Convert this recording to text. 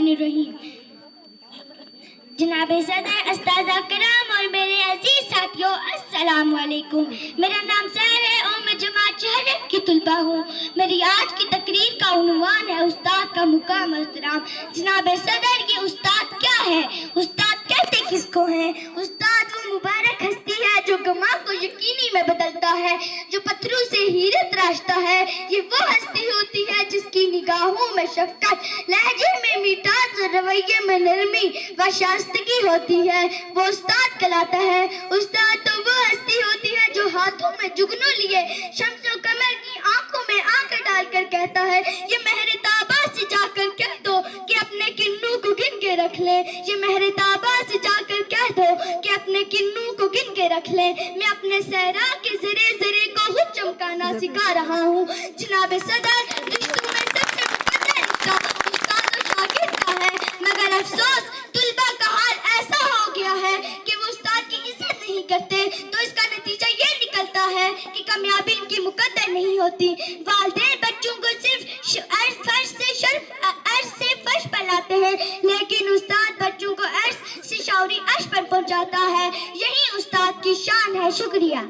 बिस्मिल्लाहिर्रहमानिर्रहीम। जनाब सदर, अस्ताज़ा कराम और मेरे अजीज साथियों, अस्सलाम वालेकुम। मेरा नाम सहर है और मैं जमात शहर की तुलबा हूँ। मेरी आज की तकरीर का उन्वान है उस्ताद का मुकाम एहतराम। जनाब सदर, ये उस्ताद क्या है? उस्ताद कहते किसको हैं? उस्ताद वो मुबारक हस्ती है जो गमा को यकीनी में बदलता है, जो पत्थरों से हीरे तराशता है। ये वो हस्ती होती है जिसकी निगाहों में शफकत, लहजे में मिठास और रवैये में नरमी व शास्तगी होती है। वो उस्ताद कहलाता है। उस्ताद तो वो हस्ती होती है जो हाथों में जुगनू लिए शम्स और कमर की आंखों में आंखें डालकर कहता है, ये महरे ताबा से जाकर कह दो कि अपने किन्नू को गिन के रख ले। ये महरे ताबा से जाकर कह दो कि अपने किन्नू को गिन के रख ले। मैं अपने सहरा के जरे जरे को खुद चमकाना सिखा रहा हूँ। जनाब सदर, रिश्तों में सबसे मुकद्दर रिश्ता उस्ताद और शागिर्द का है, मगर अफसोस तुलबा का हाल ऐसा हो गया है कि वो उस्ताद की इज्जत नहीं करते। तो इसका नतीजा ये निकलता है कि कामयाबी इनकी मुकद्दर नहीं होती। वालिदैन बच्चों को सिर्फ अर्श से फर्श पर लाते हैं, लेकिन उस्ताद बच्चों को अर्श से शौरी अर्श पर पहुंचाता है। यही उस्ताद की शान है। शुक्रिया।